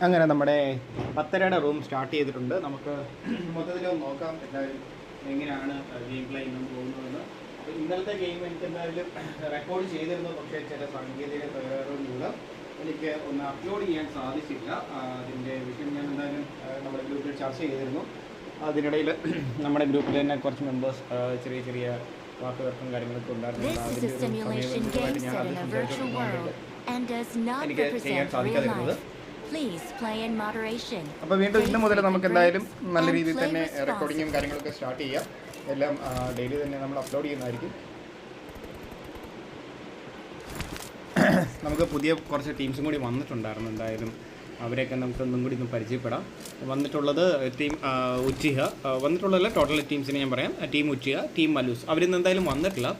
അങ്ങനെ നമ്മുടെ 10:30 room start ചെയ്തിട്ടുണ്ട്. നമുക്ക് മൊത്തത്തിൽ നോക്കാം എന്തായാലും എങ്ങനെയാണ് ഗെയിം പ്ലേ ഇന്നും പോകുന്നതെന്ന്. അപ്പോൾ ഇന്നലത്തെ ഗെയിം എനിക്ക് എന്തായാലും റെക്കോർഡ് ചെയ്തിരുന്നു, പക്ഷേ ചില സാങ്കേതിക തകരാറുകൾ മൂലം എനിക്ക് ഒന്ന് അപ്ലോഡ് ചെയ്യാൻ സാധിച്ചില്ല. അതിൻ്റെ വിഷയം ഞാൻ എന്തായാലും നമ്മുടെ ഗ്രൂപ്പിൽ ചർച്ച ചെയ്തിരുന്നു. അതിനിടയിൽ നമ്മുടെ ഗ്രൂപ്പിൽ തന്നെ കുറച്ച് മെമ്പേഴ്സ് ചെറിയ ചെറിയ വാക്കുതർക്കം കാര്യങ്ങളൊക്കെ ഉണ്ടായിരുന്നു. എനിക്ക് ചെയ്യാൻ സാധിക്കാതിരുന്നത്. അപ്പോൾ വീണ്ടും ഇന്ന് മുതൽ നമുക്ക് എന്തായാലും നല്ല രീതിയിൽ തന്നെ റെക്കോർഡിങ്ങും കാര്യങ്ങളൊക്കെ സ്റ്റാർട്ട് ചെയ്യാം. എല്ലാം ഡെയിലി തന്നെ നമ്മൾ അപ്ലോഡ് ചെയ്യുന്നതായിരിക്കും. നമുക്ക് പുതിയ കുറച്ച് ടീംസും കൂടി വന്നിട്ടുണ്ടായിരുന്നു. എന്തായാലും അവരെയൊക്കെ നമുക്ക് ഒന്നും കൂടി ഒന്ന് പരിചയപ്പെടാം. വന്നിട്ടുള്ളത് ടീം ഉച്ചിഹ, വന്നിട്ടുള്ളതല്ല ടോട്ടൽ ടീംസിനെ ഞാൻ പറയാം. ടീം ഉച്ചിഹ, ടീം മലൂസ്, അവരിന്ന് എന്തായാലും വന്നിട്ടില്ല.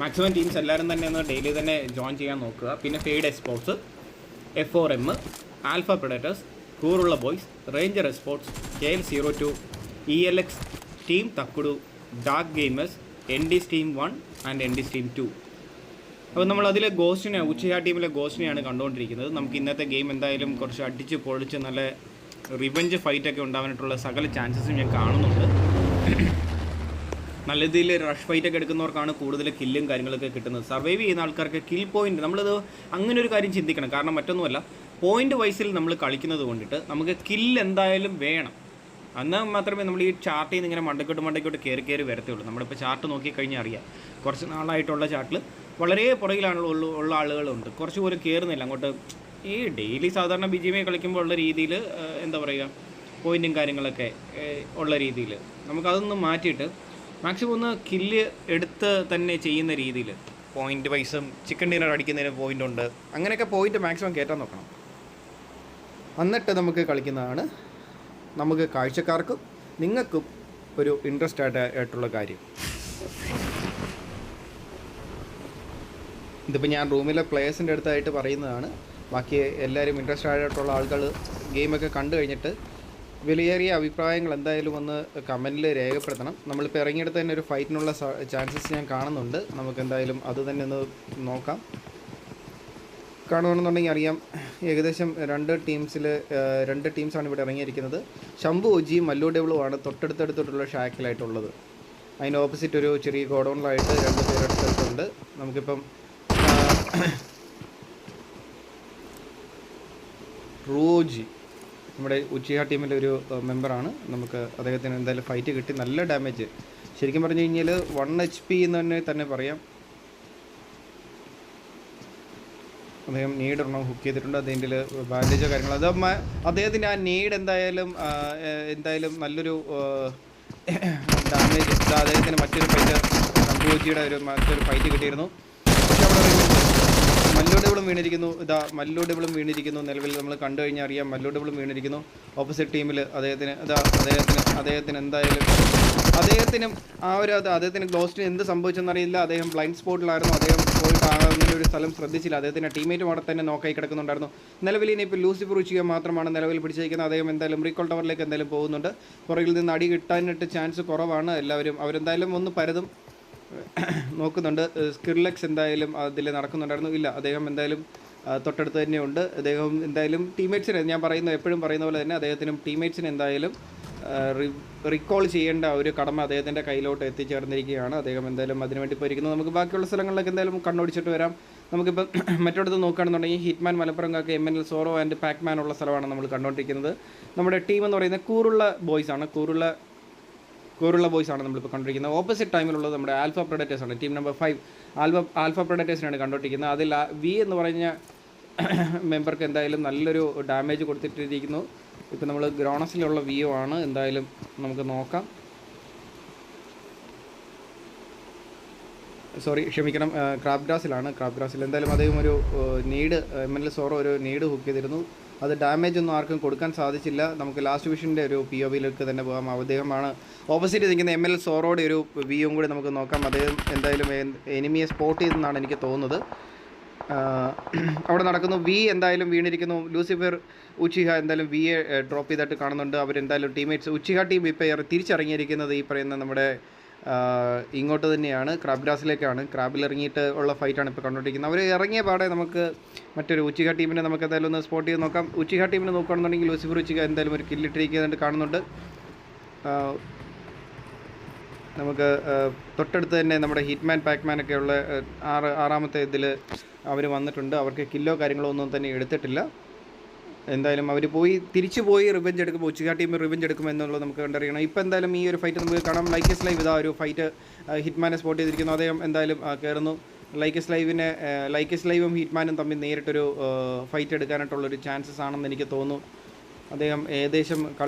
മാക്സിമം ടീംസ് എല്ലാവരും തന്നെ ഒന്ന് ഡെയിലി തന്നെ ജോയിൻ ചെയ്യാൻ നോക്കുക. പിന്നെ fade esports, F4M, alpha predators, കൂറുള്ള boys, ranger esports, KL02, ELX, team Thakkudu, dark gamers, ND's team 1 and ND's team 2. അപ്പോൾ നമ്മൾ അതിലെ ഗോസ്റ്റിനെ, ഉച്ചയാ ടീമിലെ ഗോസ്റ്റിനെയാണ് കണ്ടുകൊണ്ടിരിക്കുന്നത്. നമുക്ക് ഇന്നത്തെ ഗെയിം എന്തായാലും കുറച്ച് അടിച്ച് പൊളിച്ച് നല്ല റിവെഞ്ച് ഫൈറ്റൊക്കെ ഉണ്ടാവാനായിട്ടുള്ള സകല ചാൻസസും ഞാൻ കാണുന്നുണ്ട്. നല്ല രീതിയിൽ റഷ് ഫൈറ്റൊക്കെ എടുക്കുന്നവർക്കാണ് കൂടുതൽ കില്ലും കാര്യങ്ങളൊക്കെ കിട്ടുന്നത്. സർവൈവ് ചെയ്യുന്ന ആൾക്കാർക്ക് കിൽ പോയിൻറ്റ്, നമ്മളത് അങ്ങനെ ഒരു കാര്യം ചിന്തിക്കണം. കാരണം മറ്റൊന്നുമല്ല, പോയിൻ്റ് വൈസിൽ നമ്മൾ കളിക്കുന്നത് കൊണ്ടിട്ട് നമുക്ക് കില്ല് എന്തായാലും വേണം. എന്നാൽ മാത്രമേ നമ്മൾ ഈ ചാർട്ടിൽ നിന്ന് ഇങ്ങനെ മണ്ടക്കോട്ട് കയറി വരത്തുള്ളൂ. നമ്മളിപ്പോൾ ചാർട്ട് നോക്കിക്കഴിഞ്ഞാൽ അറിയാം, കുറച്ച് നാളായിട്ടുള്ള ചാർട്ടിൽ വളരെ പുറകിലുള്ള ആളുകളുണ്ട്, കുറച്ച് പോലും കയറുന്നില്ല അങ്ങോട്ട്. ഈ ഡെയിലി സാധാരണ BGMI കളിക്കുമ്പോൾ ഉള്ള രീതിയിൽ എന്താ പറയുക, പോയിൻറ്റും കാര്യങ്ങളൊക്കെ ഉള്ള രീതിയിൽ നമുക്കതൊന്ന് മാറ്റിയിട്ട് മാക്സിമം ഒന്ന് കില്ല് എടുത്ത് തന്നെ ചെയ്യുന്ന രീതിയിൽ പോയിൻ്റ് വൈസും ചിക്കൻ ഡിന്നർ അടിക്കുന്നതിന് പോയിൻ്റ് ഉണ്ട്, അങ്ങനെയൊക്കെ പോയിൻ്റ് മാക്സിമം കയറ്റാൻ നോക്കണം. എന്നിട്ട് നമുക്ക് കളിക്കുന്നതാണ് നമുക്ക് കാഴ്ചക്കാർക്കും നിങ്ങൾക്കും ഒരു ഇൻട്രസ്റ്റ് ആയിട്ടുള്ള കാര്യം. ഇതിപ്പോൾ ഞാൻ റൂമിലെ പ്ലേയേഴ്സിൻ്റെ അടുത്തായിട്ട് പറയുന്നതാണ്. ബാക്കി എല്ലാവരും ഇൻട്രസ്റ്റ് ആയിട്ടുള്ള ആളുകൾ ഗെയിമൊക്കെ കണ്ടു കഴിഞ്ഞിട്ട് വിലയേറിയ അഭിപ്രായങ്ങൾ എന്തായാലും ഒന്ന് കമൻറ്റിൽ രേഖപ്പെടുത്തണം. നമ്മളിപ്പോൾ ഇറങ്ങിയെടുത്ത് തന്നെ ഒരു ഫൈറ്റിനുള്ള ചാൻസസ് ഞാൻ കാണുന്നുണ്ട്. നമുക്ക് എന്തായാലും അത് തന്നെ ഒന്ന് നോക്കാം. കാണുകയാണെന്നുണ്ടെങ്കിൽ അറിയാം, ഏകദേശം രണ്ട് ടീംസാണ് ഇവിടെ ഇറങ്ങിയിരിക്കുന്നത്. ശംഭു ഒജിയും മല്ലു ഡെവിളുമാണ് തൊട്ടടുത്തുള്ള ഷാക്കിലായിട്ടുള്ളത്. അതിന് ഓപ്പോസിറ്റ് ഒരു ചെറിയ ഗോഡൗണിലായിട്ട് 2 പേര് അടുത്തുണ്ട്. നമുക്കിപ്പം റോജി നമ്മുടെ ഉച്ചിഹ ടീമിലെ ഒരു മെമ്പറാണ്. നമുക്ക് അദ്ദേഹത്തിന് എന്തായാലും ഫൈറ്റ് കിട്ടി, നല്ല ഡാമേജ്. ശരിക്കും പറഞ്ഞു കഴിഞ്ഞാൽ 1 HP എന്ന് തന്നെ പറയാം. അദ്ദേഹം നീഡ് ഒരെണ്ണം ഹുക്ക് ചെയ്തിട്ടുണ്ട്. അതിൻ്റെ ബാൻഡേജോ കാര്യങ്ങളോ, അത് അദ്ദേഹത്തിൻ്റെ ആ നീഡ് എന്തായാലും നല്ലൊരു ഡാമേജ്. അദ്ദേഹത്തിന് മറ്റൊരു ഫൈറ്റ് ശംഭുജിയുടെ മറ്റൊരു ഫൈറ്റ് കിട്ടിയിരുന്നു. പക്ഷേ അവിടെ മല്ലു ഡെവിളും വീണിരിക്കുന്നു. നിലവിൽ നമ്മൾ കണ്ടു കഴിഞ്ഞാൽ അറിയാം, മല്ലു ഡെവിളും വീണിരിക്കുന്നു. ഓപ്പോസിറ്റ് ടീമിൽ അദ്ദേഹത്തിന് എന്തായാലും അദ്ദേഹത്തിന് ഗ്ലോസ്റ്റിന് എന്ത് സംഭവിച്ചെന്നറിയില്ല. അദ്ദേഹം ബ്ലൈൻഡ് സ്പോട്ടിലായിരുന്നു. അദ്ദേഹം പോയിട്ട് അങ്ങനെ ഒരു സ്ഥലം ശ്രദ്ധിച്ചില്ല. അദ്ദേഹത്തിൻ്റെ ടീമേറ്റും അവിടെ തന്നെ നോക്കായി കിടക്കുന്നുണ്ടായിരുന്നു. നിലവിൽ ഇനിയിപ്പോൾ ലൂസിഫർ ഉച്ചിഹ മാത്രമാണ് നിലവിൽ പിടിച്ചിരിക്കുന്നത്. അദ്ദേഹം എന്തായാലും റീകോൾ ടവറിലേക്ക് എന്തായാലും പോകുന്നുണ്ട്. പുറകിൽ നിന്ന് അടി കിട്ടാനായിട്ട് ചാൻസ് കുറവാണ്. അവരെന്തായാലും ഒന്ന് പരതും നോക്കുന്നുണ്ട്. സ്കിർലെക്സ് എന്തായാലും അതിൽ നടക്കുന്നുണ്ടായിരുന്നു. ഇല്ല, അദ്ദേഹം എന്തായാലും തൊട്ടടുത്ത് തന്നെയുണ്ട്. അദ്ദേഹം എന്തായാലും ടീമേറ്റ്സിനെ, ഞാൻ എപ്പോഴും പറയുന്ന പോലെ തന്നെ അദ്ദേഹത്തിനും ടീമേറ്റ്സിന് എന്തായാലും റീകോൾ ചെയ്യേണ്ട ഒരു കടമ അദ്ദേഹത്തിൻ്റെ കയ്യിലോട്ട് എത്തിച്ചേർന്നിരിക്കുകയാണ്. അദ്ദേഹം എന്തായാലും അതിനുവേണ്ടി പോയിരിക്കുന്നു. നമുക്ക് ബാക്കിയുള്ള സ്ഥലങ്ങളിലൊക്കെ എന്തായാലും കണ്ണോടിച്ചിട്ട് വരാം. നമുക്കിപ്പോൾ മറ്റൊരിടത്ത് നോക്കുകയാണെന്നുണ്ടെങ്കിൽ ഹിറ്റ്മാൻ, മലപ്പുറം കാക്ക, MNL സോറോ ആൻഡ് പാക്മാൻ ഉള്ള സ്ഥലമാണ് നമ്മൾ കണ്ടുകൊണ്ടിരിക്കുന്നത്. നമ്മുടെ ടീം എന്ന് പറയുന്നത് കൂറുള്ള ബോയ്സാണ് നമ്മളിപ്പോൾ കണ്ടിരിക്കുന്നത്. ഓപ്പോസിറ്റ് ടൈമിലുള്ളത് നമ്മുടെ ആൽഫ പ്രഡേറ്റേഴ്സാണ്. ടീം നമ്പർ 5 ആൽഫ പ്രഡേറ്റേഴ്സിനാണ് കണ്ടുകൊണ്ടിരിക്കുന്നത്. അതിൽ വി എന്ന് പറഞ്ഞ മെമ്പർക്ക് എന്തായാലും നല്ലൊരു ഡാമേജ് കൊടുത്തിട്ടിരിക്കുന്നു. ഇപ്പോൾ നമ്മൾ ഗ്രോണസിലുള്ള വിയോ ആണ്. എന്തായാലും നമുക്ക് നോക്കാം. ക്ഷമിക്കണം, ക്രാബ്ഗ്രാസിൽ എന്തായാലും അദ്ദേഹം ഒരു നീഡ്, MNL സോറോ ഒരു നീഡ് ഹുക്ക് ചെയ്തിരുന്നു. അത് ഡാമേജ് ഒന്നും ആർക്കും കൊടുക്കാൻ സാധിച്ചില്ല. നമുക്ക് ലാസ്റ്റ് വിഷൻ്റെ ഒരു POVയിലേക്ക് തന്നെ പോകാം. അദ്ദേഹമാണ് ഓപ്പോസിറ്റ് നിൽക്കുന്ന MNL സോറോയുടെ ഒരു വിയും കൂടി നമുക്ക് നോക്കാം. അദ്ദേഹം എന്തായാലും എനിമിയെ സ്പോട്ട് ചെയ്തെന്നാണ് എനിക്ക് തോന്നുന്നത്. അവിടെ നടക്കുന്നു. വി എന്തായാലും വീണിരിക്കുന്നു. ലൂസിഫർ ഉച്ചിഹ എന്തായാലും വിയെ ഡ്രോപ്പ് ചെയ്തിട്ട് കാണുന്നുണ്ട്. അവരെന്തായാലും ടീമേറ്റ്സ് ഉച്ചിഹ ടീം ഇപ്പോൾ തിരിച്ചിറങ്ങിയിരിക്കുന്നത് ഈ പറയുന്ന നമ്മുടെ ഇങ്ങോട്ട് തന്നെയാണ്, ക്രാബ് ഗ്രാസിലേക്കാണ്. ക്രാബിൽ ഇറങ്ങിയിട്ട് ഉള്ള ഫൈറ്റാണ് ഇപ്പോൾ കണ്ടുകൊണ്ടിരിക്കുന്നത്. അവർ ഇറങ്ങിയ പാടെ നമുക്ക് മറ്റൊരു ഉച്ചിക ടീമിനെ നമുക്ക് എന്തായാലും ഒന്ന് സ്പോട്ട് ചെയ്ത് നോക്കാം. ഉച്ചിക ടീമിനെ നോക്കുകയാണെന്നുണ്ടെങ്കിൽ ലൂസിഫർ ഉച്ചിക എന്തായാലും ഒരു കില്ലിട്ടിരിക്കുന്നതായിട്ട് കാണുന്നുണ്ട്. നമുക്ക് തൊട്ടടുത്ത് തന്നെ നമ്മുടെ ഹിറ്റ്മാൻ പാക്മാൻ ഒക്കെ ഉള്ള ആറാമത്തെ ഇതിൽ അവർ വന്നിട്ടുണ്ട്. അവർക്ക് കില്ലോ കാര്യങ്ങളോ ഒന്നും തന്നെ എടുത്തിട്ടില്ല. എന്തായാലും അവർ തിരിച്ചു പോയി റിവെഞ്ച് എടുക്കുമ്പോൾ ഉച്ചിക ടീം റിവെഞ്ച് എടുക്കും എന്നുള്ളത് നമുക്ക് കണ്ടറിയണം. ഇപ്പോൾ എന്തായാലും ഈ ഒരു ഫൈറ്റ് നമുക്ക് കാണാം. ലൈക്കസ് ലൈവ് ഇതാ ഒരു ഫൈറ്റ് ഹിറ്റ്മാനെ സ്പോട്ട് ചെയ്തിരിക്കുന്നു. അദ്ദേഹം എന്തായാലും കയറുന്നു. ലൈക്കസ് ലൈവും ഹിറ്റ്മാനും തമ്മിൽ നേരിട്ടൊരു ഫൈറ്റ് എടുക്കാനായിട്ടുള്ളൊരു ചാൻസസ് ആണെന്ന് എനിക്ക് തോന്നുന്നു. അദ്ദേഹം ഏകദേശം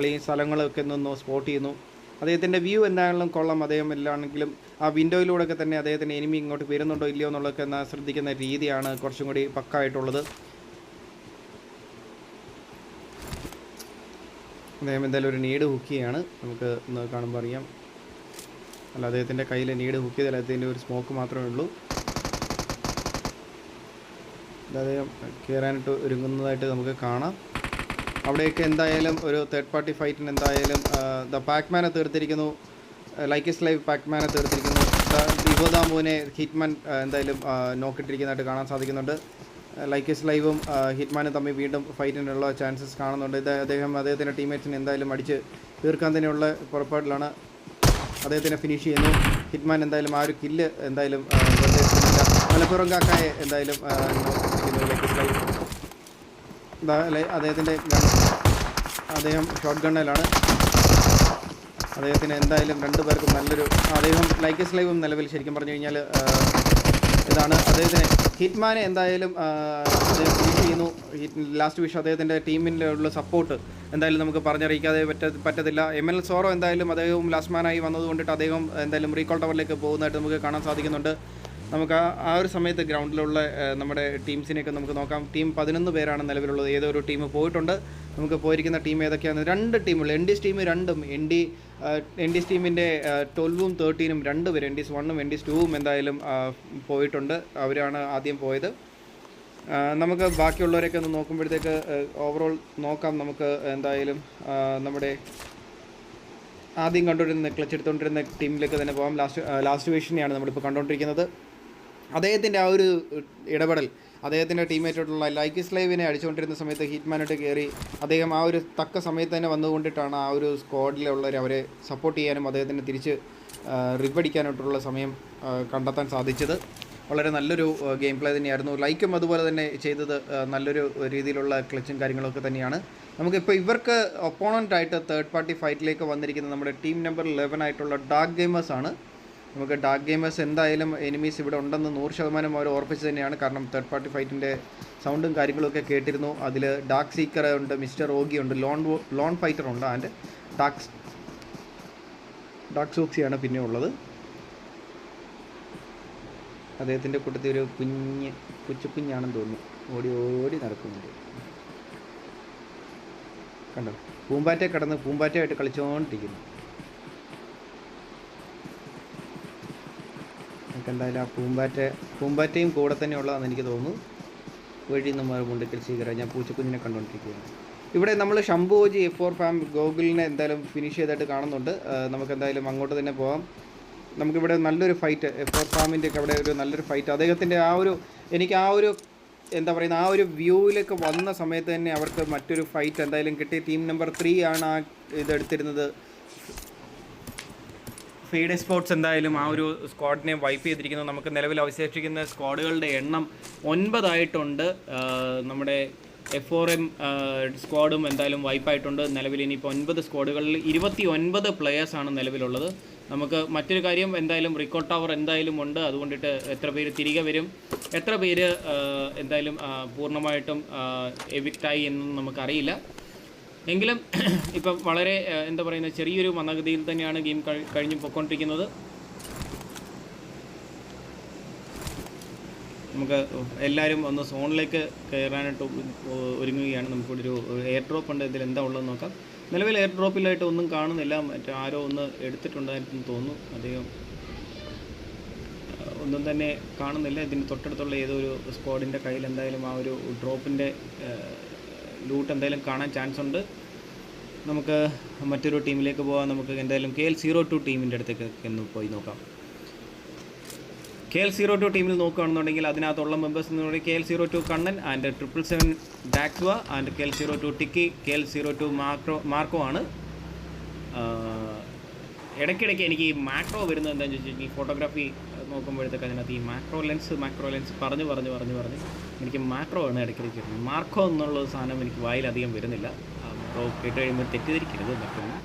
സ്ഥലങ്ങളൊക്കെ നിന്ന് സ്പോട്ട് ചെയ്യുന്നു. അദ്ദേഹത്തിൻ്റെ വ്യൂ എന്തായാലും കൊള്ളാം. അദ്ദേഹം എല്ലാണെങ്കിലും ആ വിൻഡോയിലൂടെയൊക്കെ തന്നെ അദ്ദേഹത്തിൻ്റെ എനിമി ഇങ്ങോട്ട് വരുന്നുണ്ടോ ഇല്ലയോ എന്നുള്ളതൊക്കെ ശ്രദ്ധിക്കുന്ന രീതിയാണ് കുറച്ചും കൂടി പക്കായിട്ടുള്ളത്. അദ്ദേഹം എന്തായാലും ഒരു നീഡ് ഹുക്ക് ചെയ്യാണ്. നമുക്ക് ഒന്ന് കാണുമ്പോൾ അറിയാം. അല്ല, അദ്ദേഹത്തിൻ്റെ കയ്യിൽ നീഡ് ഹുക്ക് ചെയ്താൽ അദ്ദേഹത്തിൻ്റെ ഒരു സ്മോക്ക് മാത്രമേ ഉള്ളൂ. അദ്ദേഹം കയറാനായിട്ട് ഒരുങ്ങുന്നതായിട്ട് നമുക്ക് കാണാം. അവിടെയൊക്കെ എന്തായാലും ഒരു തേർഡ് പാർട്ടി ഫൈറ്റിന് എന്തായാലും പാക്മാനെ തീർത്തിരിക്കുന്നു. ലൈക്കസ് ലൈവ് പാക്മാനെ തീർത്തിരിക്കുന്നു. ഇവോദാമുവിനെ ഹിറ്റ്മാൻ എന്തായാലും നോക്കിയിട്ടിരിക്കുന്നതായിട്ട് കാണാൻ സാധിക്കുന്നുണ്ട്. ലൈക്കസ് ലൈവും ഹിറ്റ്മാനും തമ്മിൽ വീണ്ടും ഫൈറ്റിനുള്ള ചാൻസസ് കാണുന്നുണ്ട്. അദ്ദേഹത്തിൻ്റെ ടീംമേറ്റ്സിനെ എന്തായാലും അടിച്ച് തീർക്കാൻ തന്നെയുള്ള പുറപ്പാടിലാണ്. അദ്ദേഹത്തിനെ ഫിനിഷ് ചെയ്യുന്നു. ഹിറ്റ്മാൻ എന്തായാലും ആ ഒരു കില്ല് എന്തായാലും മലപ്പുറം കാക്കായെ എന്തായാലും നോക്കിയിരിക്കുന്നു. ലൈക്കസ് ലൈവ് അദ്ദേഹം ഷോട്ട് ഗണ്ണിലാണ്. അദ്ദേഹത്തിന് എന്തായാലും രണ്ടുപേർക്കും അദ്ദേഹം ലൈക്കസ് ലൈവും നിലവിൽ ശരിക്കും പറഞ്ഞു കഴിഞ്ഞാൽ ഇതാണ് അദ്ദേഹത്തിന് ഹിറ്റ്മാനെ എന്തായാലും അദ്ദേഹം ഫിനിഷ് ചെയ്യുന്നു. ലാസ്റ്റ് വിഷ് അദ്ദേഹത്തിൻ്റെ ടീമിലുള്ള സപ്പോർട്ട് എന്തായാലും നമുക്ക് പറഞ്ഞറിയിക്കാതെ പറ്റത്തില്ല. ML സോറോ എന്തായാലും അദ്ദേഹവും ലാസ്റ്റ് മാനായി വന്നതുകൊണ്ടിട്ട് അദ്ദേഹം എന്തായാലും റീകോൾ ടവറിലേക്ക് പോകുന്നതായിട്ട് നമുക്ക് കാണാൻ സാധിക്കുന്നുണ്ട്. നമുക്ക് ആ ഒരു സമയത്ത് ഗ്രൗണ്ടിലുള്ള നമ്മുടെ ടീംസിനെയൊക്കെ നമുക്ക് നോക്കാം. ടീം 11 പേരാണ് നിലവിലുള്ളത്. ഏതോ ഒരു ടീം പോയിട്ടുണ്ട്. നമുക്ക് പോയിരിക്കുന്ന ടീം ഏതൊക്കെയാണ്? 2 ടീമുകൾ. NDS ടീം 2ഉം NDS ടീമിൻ്റെ 12ഉം 13ഉം 2 പേര് NDS 1ഉം NDS 2ഉം എന്തായാലും പോയിട്ടുണ്ട്. അവരാണ് ആദ്യം പോയത്. നമുക്ക് ബാക്കിയുള്ളവരെയൊക്കെ ഒന്ന് നോക്കുമ്പോഴത്തേക്ക് ഓവറോൾ നോക്കാം. നമുക്ക് എന്തായാലും നമ്മുടെ ആദ്യം ക്ലച്ച് എടുത്തുകൊണ്ടിരുന്ന ടീമിലേക്ക് തന്നെ പോകാം. ലാസ്റ്റ് വിഷനെയാണ് നമ്മളിപ്പോൾ കണ്ടുകൊണ്ടിരിക്കുന്നത്. അദ്ദേഹത്തിൻ്റെ ആ ഒരു ഇടപെടൽ, അദ്ദേഹത്തിൻ്റെ ടീമേറ്റായിട്ടുള്ള ലൈക്കസ് ലൈവിനെ അടിച്ചുകൊണ്ടിരുന്ന സമയത്ത് ഹിറ്റ്മാനായിട്ട് കയറി അദ്ദേഹം ആ ഒരു തക്ക സമയത്ത് തന്നെ വന്നുകൊണ്ടിട്ടാണ് ആ ഒരു സ്ക്വാഡിലുള്ളവർ അവരെ സപ്പോർട്ട് ചെയ്യാനും അദ്ദേഹത്തിന് തിരിച്ച് റിവടിക്കാനായിട്ടുള്ള സമയം കണ്ടെത്താൻ സാധിച്ചത്. വളരെ നല്ലൊരു ഗെയിം പ്ലേ തന്നെയായിരുന്നു. ലൈക്കും അതുപോലെ തന്നെ ചെയ്തത് നല്ലൊരു രീതിയിലുള്ള ക്ലച്ചും കാര്യങ്ങളൊക്കെ തന്നെയാണ്. നമുക്കിപ്പോൾ ഇവർക്ക് ഒപ്പോണൻ്റായിട്ട് തേർഡ് പാർട്ടി ഫൈറ്റിലേക്ക് വന്നിരിക്കുന്നത് നമ്മുടെ ടീം നമ്പർ 11 ആയിട്ടുള്ള ഡാർക്ക് ഗെയിമേഴ്സ് ആണ്. നമുക്ക് ഡാർക്ക് ഗെയിമേഴ്സ് എന്തായാലും എനിമീസ് ഇവിടെ ഉണ്ടെന്ന് 100% അവർ ഓർപ്പിച്ച് തന്നെയാണ്. കാരണം തേർഡ് പാർട്ടി ഫൈറ്റിൻ്റെ സൗണ്ടും കാര്യങ്ങളൊക്കെ കേട്ടിരുന്നു. അതിൽ ഡാർക്ക് സീക്കർ ഉണ്ട്, മിസ്റ്റർ ഓഗി ഉണ്ട്, ലോൺ ഫൈറ്റർ ഉണ്ട്, ആൻഡ് ഡാർക്ക് സൂക്സിയാണ് പിന്നെ ഉള്ളത്. അദ്ദേഹത്തിൻ്റെ കൂട്ടത്തിൽ ഒരു കുഞ്ഞാണെന്ന് തോന്നുന്നു, ഓടി നടക്കുന്നുണ്ട്. കണ്ടോ, പൂമ്പാറ്റയായിട്ട് കളിച്ചുകൊണ്ടിരിക്കുന്നു. നമുക്ക് എന്തായാലും ആ പൂമ്പാറ്റയും കൂടെ തന്നെ ഉള്ളതാണെന്ന് എനിക്ക് തോന്നുന്നു. വഴി നമ്മൾ മുണ്ടിക്കൽ സ്വീകരം ഞാൻ പൂച്ചക്കുഞ്ഞിനെ കണ്ടുകൊണ്ടിരിക്കുകയാണ്. ഇവിടെ നമ്മൾ ശംഭുജി F4 ഫാം ഗോകുലിനെ എന്തായാലും ഫിനിഷ് ചെയ്തായിട്ട് കാണുന്നുണ്ട്. നമുക്ക് എന്തായാലും അങ്ങോട്ട് തന്നെ പോകാം. നമുക്കിവിടെ നല്ലൊരു ഫൈറ്റ് F4 ഫാമിൻ്റെ ഒക്കെ അവിടെ ഒരു നല്ലൊരു ഫൈറ്റ്. അദ്ദേഹത്തിൻ്റെ എനിക്ക് ആ ഒരു വ്യൂവിലേക്ക് വന്ന സമയത്ത് തന്നെ അവർക്ക് മറ്റൊരു ഫൈറ്റ് എന്തായാലും കിട്ടി. ടീം നമ്പർ 3 ആണ് ആ ഇതെടുത്തിരുന്നത്. ഫീഡ് സ്പോർട്സ് എന്തായാലും ആ ഒരു സ്ക്വാഡിനെ വൈപ്പ് ചെയ്തിരിക്കുന്നു. നമുക്ക് നിലവിൽ അവശേഷിക്കുന്ന സ്ക്വാഡുകളുടെ എണ്ണം 9 ആയിട്ടുണ്ട്. നമ്മുടെ F4M സ്ക്വാഡും എന്തായാലും വൈപ്പായിട്ടുണ്ട്. നിലവിൽ ഇനിയിപ്പോൾ 9 സ്ക്വാഡുകളിൽ 29 പ്ലെയേഴ്സാണ് നിലവിലുള്ളത്. നമുക്ക് മറ്റൊരു കാര്യം എന്തായാലും റിക്കോർഡ് ടവർ എന്തായാലും ഉണ്ട്. അതുകൊണ്ടിട്ട് എത്ര പേര് തിരികെ വരും, എത്ര പേര് എന്തായാലും പൂർണ്ണമായിട്ടും എവിക്റ്റായി എന്നൊന്നും നമുക്കറിയില്ല. എങ്കിലും ഇപ്പം വളരെ എന്താ പറയുന്നത് ചെറിയൊരു മന്ദഗതിയിൽ തന്നെയാണ് ഗെയിം കഴിഞ്ഞ് പോയിക്കൊണ്ടിരിക്കുന്നത്. നമുക്ക് എല്ലാവരും ഒന്ന് സോണിലേക്ക് കയറാനായിട്ട് ഒരുങ്ങുകയാണ്. നമുക്കിവിടെ ഒരു എയർ ഡ്രോപ്പ് ഉണ്ട്. ഇതിൽ എന്താ ഉള്ളതെന്ന് നോക്കാം. നിലവിൽ എയർ ഡ്രോപ്പിലായിട്ട് ഒന്നും കാണുന്നില്ല. ആരോ ഒന്ന് എടുത്തിട്ടുണ്ടായിരുന്നു തോന്നുന്നു. അദ്ദേഹം ഒന്നും തന്നെ കാണുന്നില്ല. ഇതിന് തൊട്ടടുത്തുള്ള ഏതോ ഒരു സ്ക്വാഡിൻ്റെ കയ്യിൽ എന്തായാലും ആ ഒരു ഡ്രോപ്പിൻ്റെ ലൂട്ട് എന്തായാലും കാണാൻ ചാൻസ് ഉണ്ട്. നമുക്ക് മറ്റൊരു ടീമിലേക്ക് പോകാം. നമുക്ക് എന്തായാലും KL02 ടീമിൻ്റെ അടുത്തേക്ക് ഒന്ന് പോയി നോക്കാം. KL02 ടീമിൽ നോക്കുകയാണെന്നുണ്ടെങ്കിൽ അതിനകത്തുള്ള മെമ്പേഴ്സ് എന്ന് പറയുന്നത് KL02 കണ്ണൻ ആൻഡ് 777 ഡാക്വ ആൻഡ് KL02 ടിക്കി, KL02 മാർക്കോ ആണ്. ഇടയ്ക്കിടയ്ക്ക് എനിക്ക് ഈ മാക്രോ വരുന്നത് എന്താണെന്ന് ചോദിച്ചാൽ ഈ ഫോട്ടോഗ്രാഫി നോക്കുമ്പോഴത്തേക്ക് അതിനകത്ത് ഈ മാക്രോ ലെൻസ് പറഞ്ഞ് എനിക്ക് മാക്രോ ആണ് ഇടയ്ക്കിടയ്ക്ക് വരുന്നത്. മാർക്കോ എന്നുള്ള സാധനം എനിക്ക് വായിലധികം വരുന്നില്ല. മാക്രോ കേട്ട് കഴിയുമ്പോൾ തെറ്റിദ്ധരിക്കരുത് മറ്റൊന്നും.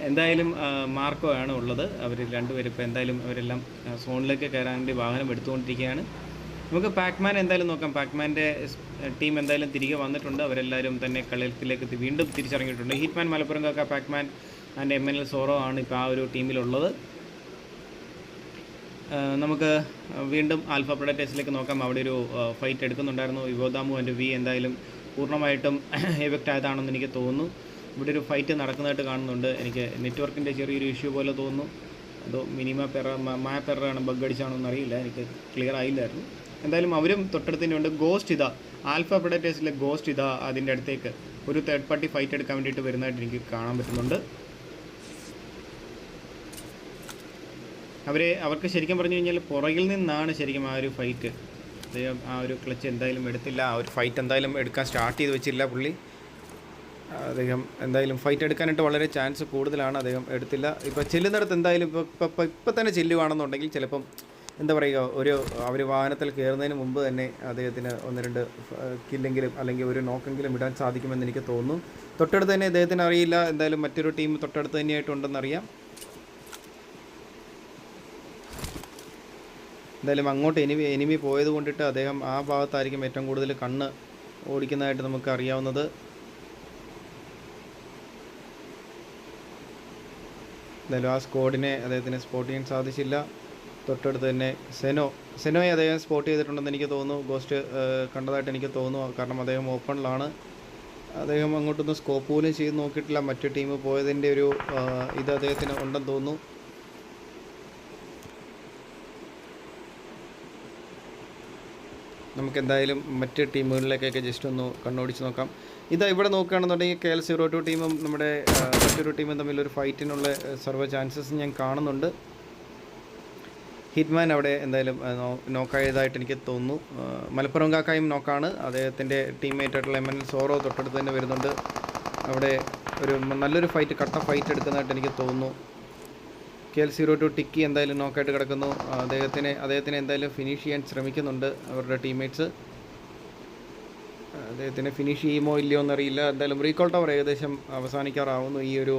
എന്തായാലും മാർക്കോ ആണ് ഉള്ളത്. അവർ രണ്ടുപേരും ഇപ്പോൾ എന്തായാലും അവരെല്ലാം സോണിലേക്ക് കയറാൻ വേണ്ടി വാഹനം എടുത്തുകൊണ്ടിരിക്കുകയാണ്. നമുക്ക് പാക്മാൻ എന്തായാലും നോക്കാം. പാക്മാൻ്റെ ടീം എന്തായാലും തിരികെ വന്നിട്ടുണ്ട്. അവരെല്ലാവരും തന്നെ കളത്തിലേക്ക് വീണ്ടും തിരിച്ചിറങ്ങിയിട്ടുണ്ട്. ഹിറ്റ്മാൻ മലപ്പുറം കാക്ക, പാക്മാൻ ആൻഡ് MNL സോറോ ആണ് ഇപ്പോൾ ആ ഒരു ടീമിലുള്ളത്. നമുക്ക് വീണ്ടും ആൽഫ പ്രൊഡക്റ്റേഴ്സിലേക്ക് നോക്കാം. അവിടെ ഒരു ഫൈറ്റ് എടുക്കുന്നുണ്ടായിരുന്നു. യുവദാമു ആൻഡ് വി എന്തായാലും പൂർണ്ണമായിട്ടും എഫക്റ്റ് ആയതാണെന്ന് എനിക്ക് തോന്നുന്നു. ഇവിടെ ഒരു ഫൈറ്റ് നടക്കുന്നതായിട്ട് കാണുന്നുണ്ട്. എനിക്ക് നെറ്റ്വർക്കിൻ്റെ ചെറിയൊരു ഇഷ്യൂ പോലെ തോന്നുന്നു. അതോ മാപ്പ് എററാണ്, ബഗ് അടിച്ചാണോ എന്നറിയില്ല, എനിക്ക് ക്ലിയർ ആയില്ലായിരുന്നു. എന്തായാലും അവരും തൊട്ടടുത്ത് തന്നെയുണ്ട്. ഗോസ്റ്റ് ഇതാ, ആൽഫ പ്രൊഡക്റ്റേഴ്സിലെ ഗോസ്റ്റ് ഇതാ അതിൻ്റെ അടുത്തേക്ക് ഒരു തേർഡ് പാർട്ടി ഫൈറ്റ് എടുക്കാൻ വേണ്ടിയിട്ട് വരുന്നതായിട്ട് എനിക്ക് കാണാൻ പറ്റുന്നുണ്ട്. അവർക്ക് ശരിക്കും പറഞ്ഞു കഴിഞ്ഞാൽ പുറകിൽ നിന്നാണ് ശരിക്കും ആ ഒരു ഫൈറ്റ്. അദ്ദേഹം ആ ഒരു ക്ലച്ച് എന്തായാലും എടുത്തില്ല. ആ ഒരു ഫൈറ്റ് എന്തായാലും എടുക്കാൻ സ്റ്റാർട്ട് ചെയ്ത് വെച്ചില്ല പുള്ളി. അദ്ദേഹം എന്തായാലും ഫൈറ്റ് എടുക്കാനായിട്ട് വളരെ ചാൻസ് കൂടുതലാണ്. അദ്ദേഹം എടുത്തില്ല. ഇപ്പോൾ ചെല്ലുന്നിടത്ത് എന്തായാലും ഇപ്പം തന്നെ ചെല്ലുവാണെന്നുണ്ടെങ്കിൽ ചിലപ്പം എന്താ പറയുക, അവർ വാഹനത്തിൽ കയറുന്നതിന് മുമ്പ് തന്നെ അദ്ദേഹത്തിന് 1-2 കില്ലെങ്കിലും അല്ലെങ്കിൽ ഒരു നോക്കെങ്കിലും ഇടാൻ സാധിക്കുമെന്ന് എനിക്ക് തോന്നുന്നു. തൊട്ടടുത്ത് തന്നെ അദ്ദേഹത്തിന് അറിയില്ല. എന്തായാലും മറ്റൊരു ടീം തൊട്ടടുത്ത് തന്നെയായിട്ടുണ്ടെന്നറിയാം. എന്തായാലും അങ്ങോട്ട് എനിമി പോയത് കൊണ്ടിട്ട് അദ്ദേഹം ആ ഭാഗത്തായിരിക്കും ഏറ്റവും കൂടുതൽ കണ്ണ് ഓടിക്കുന്നതായിട്ട് നമുക്ക് അറിയാവുന്നത്. എന്തായാലും ആ സ്ക്വാഡിനെ അദ്ദേഹത്തിന് സ്പോട്ട് ചെയ്യാൻ സാധിച്ചില്ല. തൊട്ടടുത്ത് തന്നെ സെനോയെ അദ്ദേഹം സ്പോട്ട് ചെയ്തിട്ടുണ്ടെന്ന് എനിക്ക് തോന്നുന്നു. ഗോസ്റ്റ് കണ്ടതായിട്ട് എനിക്ക് തോന്നുന്നു. കാരണം അദ്ദേഹം ഓപ്പണിലാണ്. അദ്ദേഹം അങ്ങോട്ടൊന്നും സ്കോപ്പ് പോലും ചെയ്ത് നോക്കിയിട്ടില്ല. മറ്റു ടീം പോയതിൻ്റെ ഒരു ഇത് അദ്ദേഹത്തിന് ഉണ്ടെന്ന് തോന്നുന്നു. നമുക്കെന്തായാലും മറ്റ് ടീമുകളിലേക്കൊക്കെ ജസ്റ്റ് ഒന്ന് കണ്ണോടിച്ച് നോക്കാം. ഇവിടെ നോക്കുകയാണെന്നുണ്ടെങ്കിൽ KL02 ടീമും നമ്മുടെ മറ്റൊരു ടീമും തമ്മിലൊരു ഫൈറ്റിനുള്ള സർവ്വ ചാൻസസ് ഞാൻ കാണുന്നുണ്ട്. ഹിറ്റ്മാൻ അവിടെ എന്തായാലും നോക്കായതായിട്ട് എനിക്ക് തോന്നുന്നു. മലപ്പുറം കാക്കായും നോക്കാണ്. അദ്ദേഹത്തിൻ്റെ ടീംമേറ്റ് ആയിട്ടുള്ള MNL സോറോ തൊട്ടടുത്ത് തന്നെ വരുന്നുണ്ട്. അവിടെ ഒരു നല്ലൊരു കട്ട ഫൈറ്റ് എടുക്കുന്നതായിട്ട് എനിക്ക് തോന്നുന്നു. KL02 ടിക്കി എന്തായാലും നോക്കായിട്ട് കിടക്കുന്നു. അദ്ദേഹത്തിനെ എന്തായാലും ഫിനിഷ് ചെയ്യാൻ ശ്രമിക്കുന്നുണ്ട് അവരുടെ ടീംമേറ്റ്സ്. അദ്ദേഹത്തിനെ ഫിനിഷ് ചെയ്യുമോ ഇല്ലയോ എന്നറിയില്ല. എന്തായാലും റീകോൾ ടവർ ഏകദേശം അവസാനിക്കാറാവുന്നു. ഈ ഒരു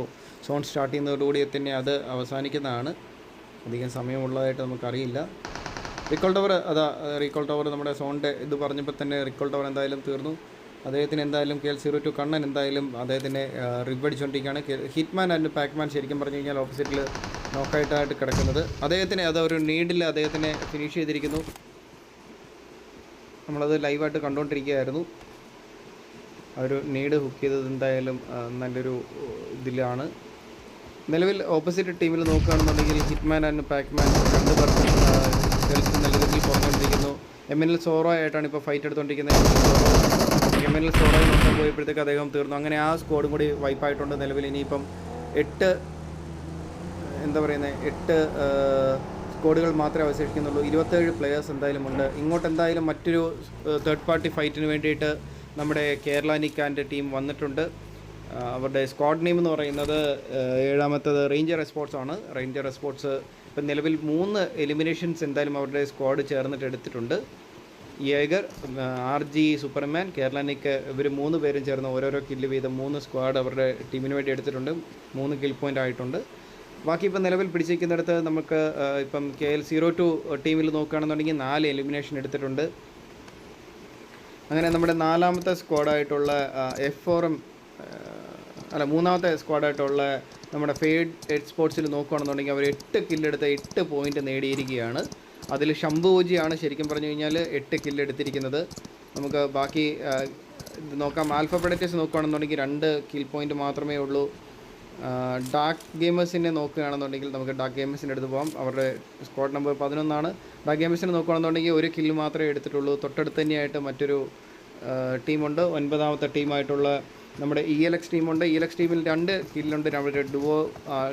സോൺ സ്റ്റാർട്ട് ചെയ്യുന്നതോടുകൂടി തന്നെ അത് അവസാനിക്കുന്നതാണ്. അധികം സമയമുള്ളതായിട്ട് നമുക്കറിയില്ല. റീകോൾ ടവർ നമ്മുടെ സോണിൻ്റെ ഇത് പറഞ്ഞപ്പോൾ തന്നെ റീകോൾ ടവർ എന്തായാലും തീർന്നു. അദ്ദേഹത്തിന് എന്തായാലും KL02 കണ്ണൻ എന്തായാലും അദ്ദേഹത്തിനെ റിവടിച്ചുകൊണ്ടിരിക്കുകയാണ്. ഹിറ്റ്മാൻ ആൻഡ് പാക്മാൻ ശരിക്കും പറഞ്ഞു കഴിഞ്ഞാൽ ഓപ്പോസിറ്റിൽ നോക്കായിട്ടായിട്ട് കിടക്കുന്നത്. അദ്ദേഹത്തിന് ഒരു നീഡിൽ അദ്ദേഹത്തിനെ ഫിനിഷ് ചെയ്തിരിക്കുന്നു. നമ്മളത് ലൈവായിട്ട് കണ്ടുകൊണ്ടിരിക്കുകയായിരുന്നു. ആ ഒരു നീഡ് ഹുക്ക് ചെയ്തത് എന്തായാലും നല്ലൊരു ഇതിലാണ്. നിലവിൽ ഓപ്പോസിറ്റ് ടീമിൽ നോക്കുകയാണെന്നുണ്ടെങ്കിൽ ഹിറ്റ്മാൻ ആൻഡ് പാക്മാൻ 2 പേർക്കും ഹെൽത്ത് നല്ല രീതിയിൽ കുറഞ്ഞുകൊണ്ടിരിക്കുന്നു. MNL സോറോ ആയിട്ടാണ് ഇപ്പോൾ ഫൈറ്റ് എടുത്തുകൊണ്ടിരിക്കുന്നത്. MNL സോറോയിൽ നോക്കാൻ പോയപ്പോഴത്തേക്ക് അദ്ദേഹം തീർന്നു. അങ്ങനെ ആ സ്ക്വാഡും കൂടി വൈപ്പായിട്ടുണ്ട്. നിലവിൽ ഇനിയിപ്പം 8 സ്ക്വാഡുകൾ മാത്രമേ അവശേഷിക്കുന്നുള്ളൂ. 27 പ്ലെയേഴ്സ് എന്തായാലും ഉണ്ട്. ഇങ്ങോട്ട് എന്തായാലും മറ്റൊരു തേർഡ് പാർട്ടി ഫൈറ്റിന് വേണ്ടിയിട്ട് നമ്മുടെ കേരള നിക്കാൻ്റെ ടീം വന്നിട്ടുണ്ട്. അവരുടെ സ്ക്വാഡ് നെയിം എന്ന് പറയുന്നത് 7ാമത്തേത് റേഞ്ചർ എസ്പോർട്സ് ആണ്. റേഞ്ചർ എസ്പോർട്സ് ഇപ്പം നിലവിൽ 3 എലിമിനേഷൻസ് എന്തായാലും അവരുടെ സ്ക്വാഡ് ചേർന്നിട്ട് എടുത്തിട്ടുണ്ട്. യേഗർ, RG സൂപ്പർമാൻ, കേരള നിക്ക് ഇവർ 3 പേരും ചേർന്ന് ഓരോരോ കില്ല് വീതം 3 സ്ക്വാഡ് അവരുടെ ടീമിന് വേണ്ടി എടുത്തിട്ടുണ്ട്. 3 കിൽ പോയിൻ്റ് ആയിട്ടുണ്ട്. ബാക്കി ഇപ്പം നിലവിൽ പിടിച്ചിരിക്കുന്നിടത്ത് നമുക്ക് ഇപ്പം KL02 ടീമിൽ നോക്കുകയാണെന്നുണ്ടെങ്കിൽ 4 എലിമിനേഷൻ എടുത്തിട്ടുണ്ട്. അങ്ങനെ നമ്മുടെ 4ാമത്തെ സ്ക്വാഡായിട്ടുള്ള മൂന്നാമത്തെ സ്ക്വാഡായിട്ടുള്ള നമ്മുടെ ഫെയ്ഡ് എക്സ്പോർട്സിൽ നോക്കുകയാണെന്നുണ്ടെങ്കിൽ അവർ 8 കില്ലെടുത്ത് 8 പോയിൻ്റ് നേടിയിരിക്കുകയാണ്. അതിൽ ശംഭുജിയാണ് ശരിക്കും പറഞ്ഞു കഴിഞ്ഞാൽ 8 കില്ലെടുത്തിരിക്കുന്നത്. നമുക്ക് ബാക്കി നോക്കാം. ആൽഫ പ്രൊഡക്റ്റേഴ്സ് നോക്കുകയാണെന്നുണ്ടെങ്കിൽ 2 കിൽ പോയിൻ്റ് മാത്രമേ ഉള്ളൂ. ഡാർക്ക് ഗെയിമേഴ്സിനെ നോക്കുകയാണെന്നുണ്ടെങ്കിൽ നമുക്ക് ഡാർക്ക് ഗെയിമേഴ്സിൻ്റെ അടുത്ത് പോകാം. അവരുടെ സ്ക്വാഡ് നമ്പർ 11 ഡാർക്ക് ഗെയിമേഴ്സിനെ നോക്കുകയാണെന്നുണ്ടെങ്കിൽ 1 കില്ല് മാത്രമേ എടുത്തിട്ടുള്ളൂ. തൊട്ടടുത്ത് തന്നെയായിട്ട് മറ്റൊരു ടീമുണ്ട്. 9ാമത്തെ ടീമായിട്ടുള്ള നമ്മുടെ ELX ടീമുണ്ട്. ELX ടീമിൽ 2 കില്ലുണ്ട്. അവർ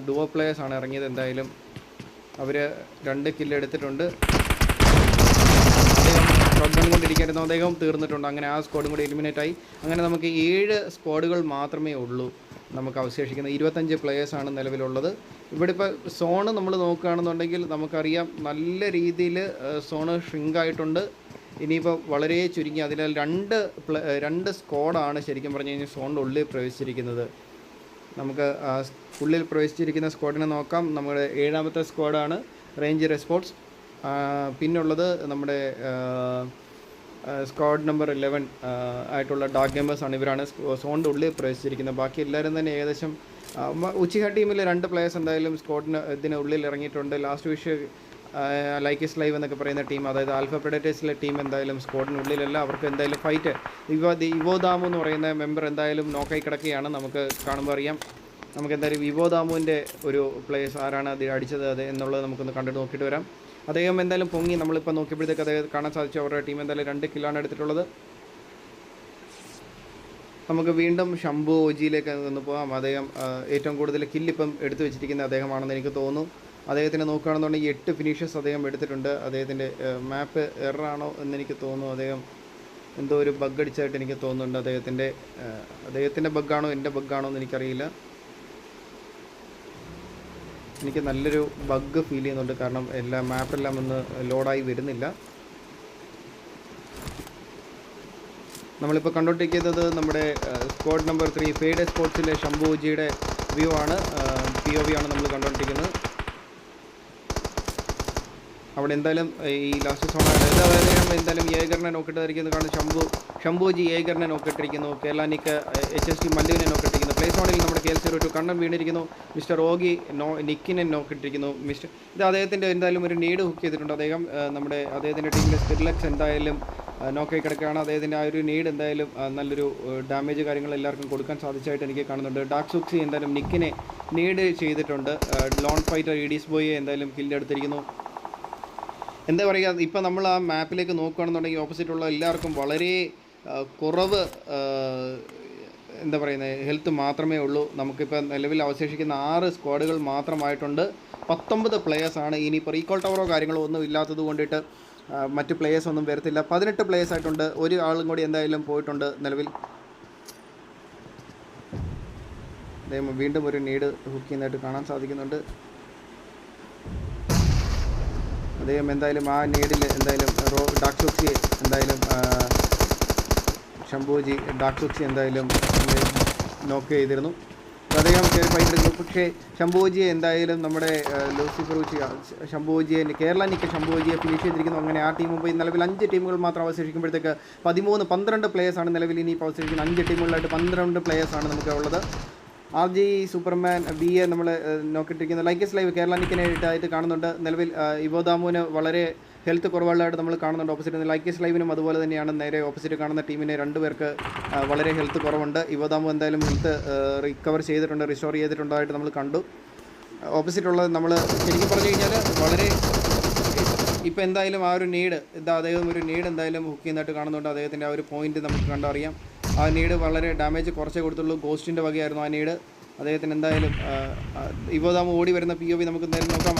ഡുവോ പ്ലേയേഴ്സാണ് ഇറങ്ങിയത്. എന്തായാലും അവർ 2 കില്ല് എടുത്തിട്ടുണ്ട്. അദ്ദേഹം ഷോട്ട്ഗൺ കൊണ്ടിരിക്കായിരുന്നു, അദ്ദേഹം തീർന്നിട്ടുണ്ട്. അങ്ങനെ ആ സ്ക്വാഡും കൂടി എലിമിനേറ്റായി. അങ്ങനെ നമുക്ക് 7 സ്ക്വാഡുകൾ മാത്രമേ ഉള്ളൂ നമുക്ക് അവശേഷിക്കുന്നത്. 25 പ്ലേയേഴ്സാണ് നിലവിലുള്ളത്. ഇവിടെ ഇപ്പോൾ സോണ് നമ്മൾ നോക്കുകയാണെന്നുണ്ടെങ്കിൽ നമുക്കറിയാം നല്ല രീതിയിൽ സോണ് ഷ്രിങ്കായിട്ടുണ്ട്. ഇനിയിപ്പോൾ വളരെ ചുരുങ്ങി അതിനാൽ 2 സ്ക്വാഡാണ് ശരിക്കും പറഞ്ഞു കഴിഞ്ഞാൽ സോണിൻ്റെ ഉള്ളിൽ പ്രവേശിച്ചിരിക്കുന്നത്. നമുക്ക് ഉള്ളിൽ പ്രവേശിച്ചിരിക്കുന്ന സ്ക്വാഡിനെ നോക്കാം. നമ്മുടെ 7ാമത്തെ സ്ക്വാഡാണ് റേഞ്ചർ എസ്പോർട്സ്. പിന്നുള്ളത് നമ്മുടെ സ്ക്വാഡ് നമ്പർ 11 ആയിട്ടുള്ള ഡാർക്ക് ഗെയിമേഴ്സാണ്. ഇവരാണ് സോണിൻ്റെ ഉള്ളിൽ പ്രവേശിച്ചിരിക്കുന്നത്. ബാക്കി എല്ലാവരും തന്നെ ഏകദേശം ഉച്ചിഹ ടീമിൽ 2 പ്ലേയേഴ്സ് എന്തായാലും സ്ക്വാഡിന് ഇതിന് ഉള്ളിൽ ഇറങ്ങിയിട്ടുണ്ട്. ലാസ്റ്റ് വിഷ് ലൈക്കിസ് ലൈവ് എന്നൊക്കെ പറയുന്ന ടീം, അതായത് ആൽഫ പ്രെഡേറ്റേഴ്സിലെ ടീം എന്തായാലും സ്ക്വാഡിനുള്ളിലല്ല. അവർക്ക് എന്തായാലും ഫൈറ്റ് ഇവോദാമു എന്ന് പറയുന്ന മെമ്പർ എന്തായാലും നോക്കായി കിടക്കുകയാണ്. നമുക്ക് കാണുമ്പോൾ അറിയാം. നമുക്ക് എന്തായാലും ഇവോദാമുവിൻ്റെ ഒരു പ്ലേയേഴ്സ് ആരാണ് അത് അടിച്ചത് അത് എന്നുള്ളത് നമുക്കൊന്ന് കണ്ടിട്ട് നോക്കിയിട്ട് വരാം. അദ്ദേഹം എന്തായാലും പൊങ്ങി. നമ്മളിപ്പോൾ നോക്കിയപ്പോഴത്തേക്ക് അദ്ദേഹം കാണാൻ സാധിച്ചു. അവരുടെ ടീം എന്തായാലും 2 കില്ലാണ് എടുത്തിട്ടുള്ളത്. നമുക്ക് വീണ്ടും ശംഭു ഒജിയിലേക്ക് ഒന്ന് പോകാം. അദ്ദേഹം ഏറ്റവും കൂടുതൽ കില്ലിപ്പം എടുത്തു വെച്ചിരിക്കുന്ന അദ്ദേഹമാണെന്ന് എനിക്ക് തോന്നുന്നു. അദ്ദേഹത്തിനെ നോക്കുകയാണെന്നുണ്ടെങ്കിൽ 8 ഫിനിഷേഴ്സ് അദ്ദേഹം എടുത്തിട്ടുണ്ട്. അദ്ദേഹത്തിൻ്റെ മാപ്പ് എററാണോ എന്നെനിക്ക് തോന്നുന്നു. അദ്ദേഹം എന്തോ ഒരു ബഗ് അടിച്ചായിട്ട് എനിക്ക് തോന്നുന്നുണ്ട്. അദ്ദേഹത്തിൻ്റെ ബഗ്ഗാണോ എൻ്റെ ബഗ്ഗാണോ എന്ന് എനിക്കറിയില്ല. എനിക്ക് നല്ലൊരു ബഗ് ഫീൽ ചെയ്യുന്നുണ്ട്. കാരണം മാപ്പെല്ലാം ഒന്ന് ലോഡായി വരുന്നില്ല. നമ്മളിപ്പോൾ കണ്ടുകൊണ്ടിരിക്കുന്നത് നമ്മുടെ സ്ക്വാഡ് നമ്പർ 3 ഫെയ്ഡ് സ്പോർട്സിലെ ശംഭുജിയുടെ വ്യൂ ആണ്, POV ആണ് നമ്മൾ കണ്ടുകൊണ്ടിരിക്കുന്നത്. അവിടെ എന്തായാലും ഈ ലാസ്റ്റ് സോണാണ്. എന്തായാലും ഏഗറിനെ നോക്കിയിട്ടായിരിക്കുന്നു. കാരണം ശംഭുജി ഏഗറിനെ നോക്കിയിട്ടിരിക്കുന്നു. കേരളാനിക്ക് HST മല്ലുവിനെ നോക്കിയിട്ടിരിക്കുന്നു. പ്ലേ സോണിൽ നമ്മുടെ KL02 കണ്ണൻ വീണിരിക്കുന്നു. മിസ്റ്റർ ഓഗി നിക്കിനെ നോക്കിയിട്ടിരിക്കുന്നു. ഇത് അദ്ദേഹത്തിൻ്റെ എന്തായാലും ഒരു നീഡ് ഹുക്ക് ചെയ്തിട്ടുണ്ട്. അദ്ദേഹത്തിൻ്റെ ടീമിലെ സ്പിർലക്സ് എന്തായാലും നോക്കായി കിടക്കുകയാണ്. അദ്ദേഹത്തിൻ്റെ ആ ഒരു നീഡ് എന്തായാലും നല്ലൊരു ഡാമേജ് കാര്യങ്ങൾ എല്ലാവർക്കും കൊടുക്കാൻ സാധിച്ചായിട്ട് എനിക്ക് കാണുന്നുണ്ട്. ഡാർക്ക് സൂക്സി എന്തായാലും നിക്കിനെ നീഡ് ചെയ്തിട്ടുണ്ട്. ലോൺ ഫൈറ്റർ ഇഡീസ് ബോയെ എന്തായാലും കില്ലെടുത്തിരിക്കുന്നു. എന്താ പറയുക, ഇപ്പോൾ നമ്മൾ ആ മാപ്പിലേക്ക് നോക്കുകയാണെന്നുണ്ടെങ്കിൽ ഓപ്പോസിറ്റുള്ള എല്ലാവർക്കും വളരെ കുറവ് എന്താ പറയുന്നത് ഹെൽത്ത് മാത്രമേ ഉള്ളൂ. നമുക്കിപ്പോൾ നിലവിൽ അവശേഷിക്കുന്ന 6 സ്ക്വാഡുകൾ മാത്രമായിട്ടുണ്ട്. 19 പ്ലേയേഴ്സാണ്. ഇനിയിപ്പോൾ റീകോൾ ടവറോ കാര്യങ്ങളോ ഒന്നും ഇല്ലാത്തത് കൊണ്ടിട്ട് മറ്റ് പ്ലേയേഴ്സ് ഒന്നും വരത്തില്ല. 18 പ്ലേയേഴ്സ് ആയിട്ടുണ്ട്. ഒരു ആളും കൂടി എന്തായാലും പോയിട്ടുണ്ട് നിലവിൽ. അദ്ദേഹം വീണ്ടും ഒരു നീഡ് ഹുക്ക് ചെയ്യുന്നതായിട്ട് കാണാൻ സാധിക്കുന്നുണ്ട്. അദ്ദേഹം എന്തായാലും ആ നീഡിൽ എന്തായാലും ഡാർക്ക് സൂക്സി എന്തായാലും ശംഭുജി ഡാർക്ക് സൂക്സി എന്തായാലും നോക്ക് ചെയ്തിരുന്നു. അദ്ദേഹം കയറി ഫൈറ്റിരുന്നു. പക്ഷേ ശംഭുജിയെ എന്തായാലും നമ്മുടെ ലൂസിഫർ ശംഭുജിയെ കേരളനിക്ക് ശംഭുജിയെ ഫിനിഷ് ചെയ്തിരിക്കുന്നു. അങ്ങനെ ആ ടീം പോയി നിലവിൽ 5 ടീമുകൾ മാത്രം അവശേഷിക്കുമ്പോഴത്തേക്ക് 12 പ്ലേയേഴ്സാണ് നിലവിൽ ഇനിയിപ്പോൾ അവശേഷിക്കുന്നത്. 5 ടീമുകളായിട്ട് 12 പ്ലേയേഴ്സാണ് നമുക്ക് ഉള്ളത്. RG സൂപ്പർമാൻ BA നമ്മൾ നോക്കിയിട്ടിരിക്കുന്നത്. ലൈക്കസ് ലൈവ് കേരളനിക്കിനായിട്ടായിട്ട് കാണുന്നുണ്ട്. നിലവിൽ ഇവോദാമുവിന് വളരെ ഹെൽത്ത് കുറവുള്ളതായിട്ട് നമ്മൾ കാണുന്നുണ്ട്. ഓപ്പോസിറ്റ് ലൈക്കസ് ലൈവിനും അതുപോലെ തന്നെയാണ്. നേരെ ഓപ്പോസിറ്റ് കാണുന്ന ടീമിന് 2 പേർക്ക് വളരെ ഹെൽത്ത് കുറവുണ്ട്. ഇവോദാമു എന്തായാലും ഹെൽത്ത് റിക്കവർ ചെയ്തിട്ടുണ്ട്, റിസ്റ്റോർ ചെയ്തിട്ടുണ്ടായിട്ട് നമ്മൾ കണ്ടു. ഓപ്പോസിറ്റുള്ളത് നമ്മൾ ശരിക്കും പറഞ്ഞു കഴിഞ്ഞാൽ വളരെ ഇപ്പോൾ എന്തായാലും ആ ഒരു നീഡ് അദ്ദേഹം ഒരു നീഡ് എന്തായാലും ഹുക്ക് ചെയ്യുന്നതായിട്ട് കാണുന്നുണ്ട്. അദ്ദേഹത്തിൻ്റെ ആ ഒരു പോയിന്റ് നമുക്ക് കണ്ടറിയാം. ആ നീഡ് വളരെ ഡാമേജ് കുറച്ചേ കൊടുത്തുള്ളൂ. ഗോസ്റ്റിൻ്റെ വകയായിരുന്നു ആ നീഡ്. അദ്ദേഹത്തിന് എന്തായാലും ഇവോദാമു ഓടി വരുന്ന POV നമുക്ക് എന്തായാലും നോക്കാം.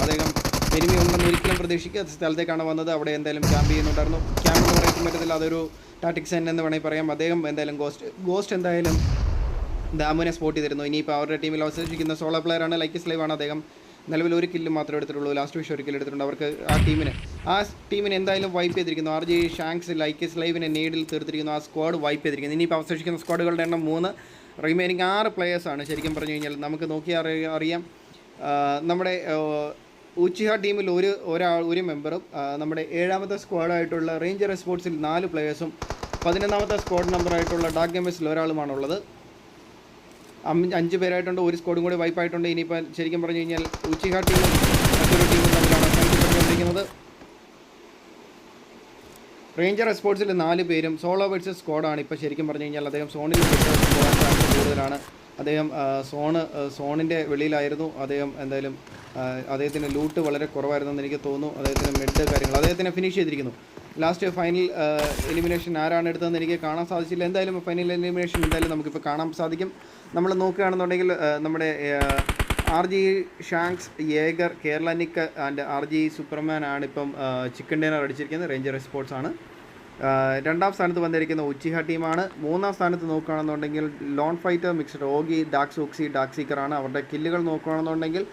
അദ്ദേഹം എനിമി ഉണ്ടെന്ന് ഒരിക്കലും പ്രതീക്ഷിക്കുക സ്ഥലത്തേക്കാണ് വന്നത്. അവിടെ എന്തായാലും ക്യാമ്പ് ചെയ്യുന്നുണ്ടായിരുന്നു. ക്യാമ്പ് എന്ന് പറയുന്ന പറ്റത്തില്ല, അതൊരു ടാറ്റിക്സ് എന്ന് വേണമെങ്കിൽ പറയാം. അദ്ദേഹം എന്തായാലും ഗോസ്റ്റ് എന്തായാലും ദാമുവിനെ സ്പോട്ട് ചെയ്തിരുന്നു. ഇനിയിപ്പോൾ അവരുടെ ടീമിൽ അവശേഷിക്കുന്ന സോളോ പ്ലെയറാണ് ലൈക്കസ് ലൈവ് ആണ്. അദ്ദേഹം നിലവിൽ 1 കില്ല് മാത്രമേ എടുത്തിട്ടുള്ളൂ. ലാസ്റ്റ് വിഷ് 1 കില്ല് എടുത്തിട്ടുണ്ട്. അവർക്ക് ആ ടീമിനെ എന്തായാലും വൈപ്പ് ചെയ്തിരിക്കുന്നു. RG ഷാങ്ക്സ് ലൈക്കസ് ലൈവിനെ നീഡിൽ തീർത്തിരിക്കുന്നു. ആ സ്ക്വാഡ് വൈപ്പ് ചെയ്തിരിക്കുന്നു. ഇനിയിപ്പോൾ അവശേഷിക്കുന്ന സ്ക്വാഡുകളുടെ എണ്ണം 3, റിമൈനിങ് 6 പ്ലേയേഴ്സാണ്. ശരിക്കും പറഞ്ഞു കഴിഞ്ഞാൽ നമുക്ക് നോക്കിയാൽ അറിയാം. നമ്മുടെ ഉച്ചിഹ ടീമിൽ ഒരു മെമ്പറും നമ്മുടെ 7ാമത്തെ സ്ക്വാഡായിട്ടുള്ള റേഞ്ചർ സ്പോർട്സിൽ 4 പ്ലേയേഴ്സും 11ാമത്തെ സ്ക്വാഡ് നമ്പറായിട്ടുള്ള ഡാർക്ക് ഗെയിമേഴ്സിൽ ഒരാളുമാണുള്ളത്. 5 പേരായിട്ടുണ്ട്. ഒരു സ്ക്വാഡും കൂടി വൈപ്പായിട്ടുണ്ട്. ഇനിയിപ്പോൾ ശരിക്കും പറഞ്ഞു കഴിഞ്ഞാൽ ഉച്ചിഹ ടീമും മറ്റൊരു ടീമും തമ്മിലാണ് സംഘടിപ്പിച്ചുകൊണ്ടിരിക്കുന്നത്. റേഞ്ചർ സ്പോർട്സിൽ 4 പേരും സോളോ വേഴ്സസ് സ്ക്വാഡാണ്. ഇപ്പോൾ ശരിക്കും പറഞ്ഞു കഴിഞ്ഞാൽ അദ്ദേഹം സോണിൽ പോകാൻ ചാൻസ് കൂടുതലാണ്. അദ്ദേഹം സോണിൻ്റെ വെളിയിലായിരുന്നു. അദ്ദേഹം എന്തായാലും അദ്ദേഹത്തിന് ലൂട്ട് വളരെ കുറവായിരുന്നെന്ന് എനിക്ക് തോന്നുന്നു. അദ്ദേഹത്തിന് മെഡ് കാര്യങ്ങൾ അദ്ദേഹത്തിനെ ഫിനിഷ് ചെയ്തിരിക്കുന്നു. ലാസ്റ്റ് ഫൈനൽ എലിമിനേഷൻ ആരാണ് എടുത്തതെന്ന് എനിക്ക് കാണാൻ സാധിച്ചില്ല. എന്തായാലും ഫൈനൽ എലിമിനേഷൻ എന്തായാലും നമുക്കിപ്പോൾ കാണാൻ സാധിക്കും. നമ്മൾ നോക്കുകയാണെന്നുണ്ടെങ്കിൽ നമ്മുടെ RG Shanks, Yeager, Kerala Nick and RG Superman ആണ് ഇപ്പം ചിക്കൻ ഡിന്നർ അടിച്ചിരിക്കുന്നത്. റേഞ്ചർ സ്പോർട്സ് ആണ്. രണ്ടാം സ്ഥാനത്ത് വന്നിരിക്കുന്ന ഉച്ചിഹ ടീമാണ്. മൂന്നാം സ്ഥാനത്ത് നോക്കുകയാണെന്നുണ്ടെങ്കിൽ ലോൺ ഫൈറ്റർ, മിക്സ്ഡ് ഓഗി, ഡാക് സൂക്സി, ഡാക് സീക്കറാണ്. അവരുടെ കില്ലുകൾ നോക്കുകയാണെന്നുണ്ടെങ്കിൽ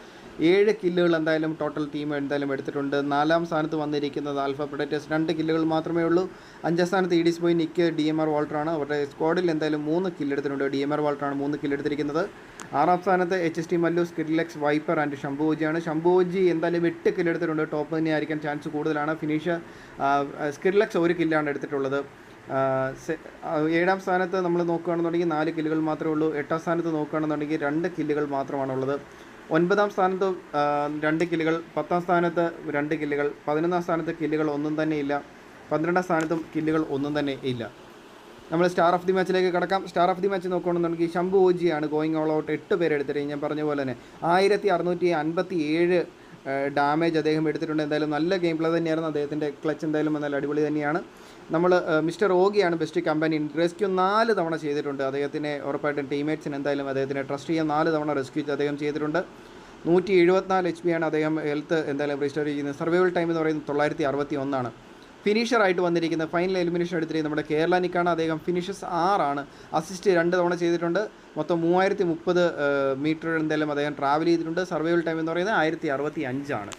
7 കില്ലുകൾ എന്തായാലും ടോട്ടൽ ടീം എന്തായാലും എടുത്തിട്ടുണ്ട്. 4-ാം സ്ഥാനത്ത് വന്നിരിക്കുന്നത് ആൽഫ പ്രൊഡക്റ്റേഴ്സ്, 2 കില്ലുകൾ മാത്രമേ ഉള്ളൂ. 5-ാം സ്ഥാനത്ത് ഇഡിസ് ബോയ്, നിക്ക്, DMR വാൾട്ടറാണ്. അവരുടെ സ്ക്വാഡിൽ എന്തായാലും 3 കില്ലെടുത്തിട്ടുണ്ട്. DMR വാൾട്ടറാണ് 3 കില്ലെടുത്തിരിക്കുന്നത്. 6-ാം സ്ഥാനത്ത് HST മല്ലു, സ്കിരിലെക്സ്, വൈപ്പർ ആൻഡ് ശംഭുജി ശംഭുജി എന്തായാലും 8 കില്ലെടുത്തിട്ടുണ്ട്. ടോപ്പ് തന്നെ ആയിരിക്കാൻ ചാൻസ് കൂടുതലാണ്. ഫിനിഷർ സ്കിരിലെക്സ് 1 കില്ലാണ് എടുത്തിട്ടുള്ളത്. 7-ാം സ്ഥാനത്ത് നമ്മൾ നോക്കുകയാണെന്നുണ്ടെങ്കിൽ 4 കില്ലുകൾ മാത്രമേ ഉള്ളൂ. 8-ാം സ്ഥാനത്ത് നോക്കുകയാണെന്നുണ്ടെങ്കിൽ 2 കില്ലുകൾ മാത്രമാണുള്ളത്. 9-ാം സ്ഥാനത്ത് 2 കില്ലുകൾ, 10-ാം സ്ഥാനത്ത് 2 കില്ലുകൾ, 11-ാം സ്ഥാനത്ത് കില്ലുകൾ ഒന്നും തന്നെ ഇല്ല. 12-ാം സ്ഥാനത്തും കില്ലുകൾ ഒന്നും തന്നെ ഇല്ല. നമ്മൾ സ്റ്റാർ ഓഫ് ദി മാച്ചിലേക്ക് കടക്കാം. സ്റ്റാർ ഓഫ് ദി മാച്ച് നോക്കുകയാണെന്നുണ്ടെങ്കിൽ ശംഭു ഓജിയാണ് ഗോയിങ് ഓൾ ഔട്ട്. 8 പേര് എടുത്തിട്ട് ഞാൻ പറഞ്ഞ പോലെ തന്നെ 1657 ഡാമേജ് അദ്ദേഹം എടുത്തിട്ടുണ്ട്. എന്തായാലും നല്ല ഗെയിം പ്ലേ തന്നെയായിരുന്നു. അദ്ദേഹത്തിൻ്റെ ക്ലച്ച് എന്തായാലും നല്ല അടിപൊളി തന്നെയാണ്. നമ്മൾ മിസ്റ്റർ ഓഗിയാണ് ബെസ്റ്റ് കമ്പാനിയൻ. റെസ്ക്യൂ 4 തവണ ചെയ്തിട്ടുണ്ട്. അദ്ദേഹത്തിനെ ഉറപ്പായിട്ടും ടീംമേറ്റ്സിന് എന്തായാലും അദ്ദേഹത്തിനെ ട്രസ്റ്റ് ചെയ്യാൻ 4 തവണ റെസ്ക്യൂ അദ്ദേഹം ചെയ്തിട്ടുണ്ട്. 174 HP ആണ് അദ്ദേഹം ഹെൽത്ത് എന്തായാലും റീസ്റ്റോർ ചെയ്യുന്നത്. സർവൈവൽ ടൈം എന്ന് പറയുന്നത് 961 ആണ്. ഫിനിഷറായിട്ട് വന്നിരിക്കുന്ന ഫൈനൽ എലിമിനേഷൻ എടുത്തിരിക്കുന്നത് നമ്മുടെ കേരള നിക്കാണ്. അദ്ദേഹം ഫിനിഷസ് 6 ആണ്. അസിസ്റ്റ് 2 തവണ ചെയ്തിട്ടുണ്ട്. മൊത്തം 3030 മീറ്റർ എന്തായാലും അദ്ദേഹം ട്രാവൽ ചെയ്തിട്ടുണ്ട്. സർവൈവൽ ടൈം എന്ന് പറയുന്നത് 1065 ആണ്.